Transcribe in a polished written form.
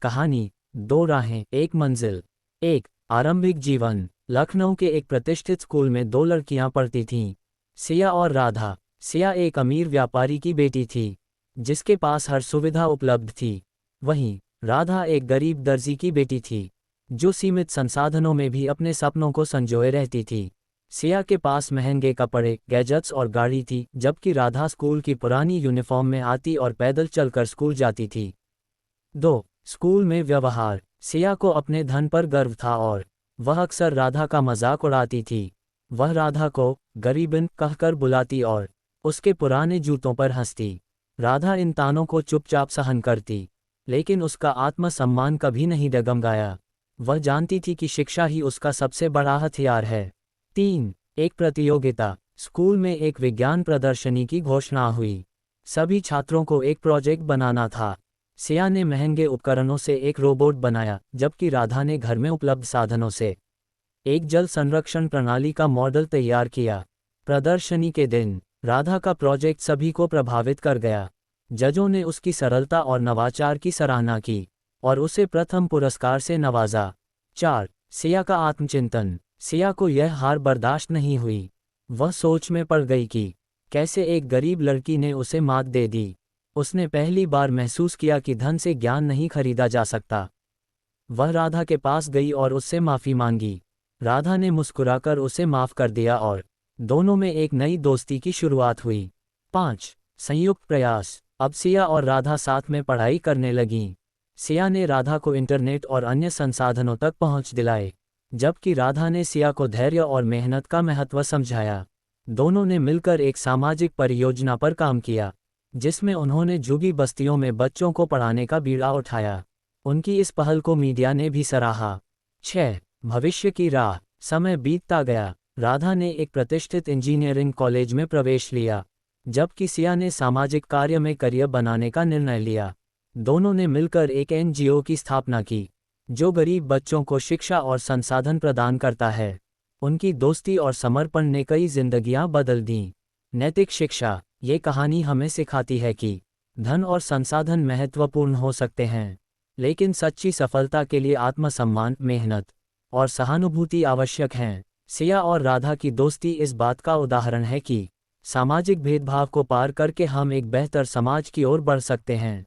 कहानी, दो राहें एक मंजिल। एक आरंभिक जीवन। लखनऊ के एक प्रतिष्ठित स्कूल में दो लड़कियां पढ़ती थीं, सिया और राधा। सिया एक अमीर व्यापारी की बेटी थी, जिसके पास हर सुविधा उपलब्ध थी। वहीं राधा एक गरीब दर्जी की बेटी थी, जो सीमित संसाधनों में भी अपने सपनों को संजोए रहती थी। सिया के पास महंगे कपड़े, गैजेट्स और गाड़ी थी, जबकि राधा स्कूल की पुरानी यूनिफॉर्म में आती और पैदल चलकर स्कूल जाती थी। 2. स्कूल में व्यवहार। सिया को अपने धन पर गर्व था और वह अक्सर राधा का मजाक उड़ाती थी। वह राधा को गरीबन कहकर बुलाती और उसके पुराने जूतों पर हंसती। राधा इन तानों को चुपचाप सहन करती, लेकिन उसका आत्मसम्मान कभी नहीं डगमगाया। वह जानती थी कि शिक्षा ही उसका सबसे बड़ा हथियार है। 3. एक प्रतियोगिता। स्कूल में एक विज्ञान प्रदर्शनी की घोषणा हुई। सभी छात्रों को एक प्रोजेक्ट बनाना था। सिया ने महंगे उपकरणों से एक रोबोट बनाया, जबकि राधा ने घर में उपलब्ध साधनों से एक जल संरक्षण प्रणाली का मॉडल तैयार किया। प्रदर्शनी के दिन राधा का प्रोजेक्ट सभी को प्रभावित कर गया। जजों ने उसकी सरलता और नवाचार की सराहना की और उसे प्रथम पुरस्कार से नवाजा। 4. सिया का आत्मचिंतन। सिया को यह हार बर्दाश्त नहीं हुई। वह सोच में पड़ गई कि कैसे एक गरीब लड़की ने उसे मात दे दी। उसने पहली बार महसूस किया कि धन से ज्ञान नहीं खरीदा जा सकता। वह राधा के पास गई और उससे माफ़ी मांगी। राधा ने मुस्कुराकर उसे माफ़ कर दिया और दोनों में एक नई दोस्ती की शुरुआत हुई। 5. संयुक्त प्रयास। अब सिया और राधा साथ में पढ़ाई करने लगीं। सिया ने राधा को इंटरनेट और अन्य संसाधनों तक पहुंच दिलाए, जबकि राधा ने सिया को धैर्य और मेहनत का महत्व समझाया। दोनों ने मिलकर एक सामाजिक परियोजना पर काम किया, जिसमें उन्होंने झुग्गी बस्तियों में बच्चों को पढ़ाने का बीड़ा उठाया। उनकी इस पहल को मीडिया ने भी सराहा। 6. भविष्य की राह। समय बीतता गया। राधा ने एक प्रतिष्ठित इंजीनियरिंग कॉलेज में प्रवेश लिया, जबकि सिया ने सामाजिक कार्य में करियर बनाने का निर्णय लिया। दोनों ने मिलकर एक एनजीओ की स्थापना की, जो गरीब बच्चों को शिक्षा और संसाधन प्रदान करता है। उनकी दोस्ती और समर्पण ने कई जिंदगियां बदल दीं। नैतिक शिक्षा। ये कहानी हमें सिखाती है कि धन और संसाधन महत्वपूर्ण हो सकते हैं, लेकिन सच्ची सफलता के लिए आत्मसम्मान, मेहनत और सहानुभूति आवश्यक हैं। सिया और राधा की दोस्ती इस बात का उदाहरण है कि सामाजिक भेदभाव को पार करके हम एक बेहतर समाज की ओर बढ़ सकते हैं।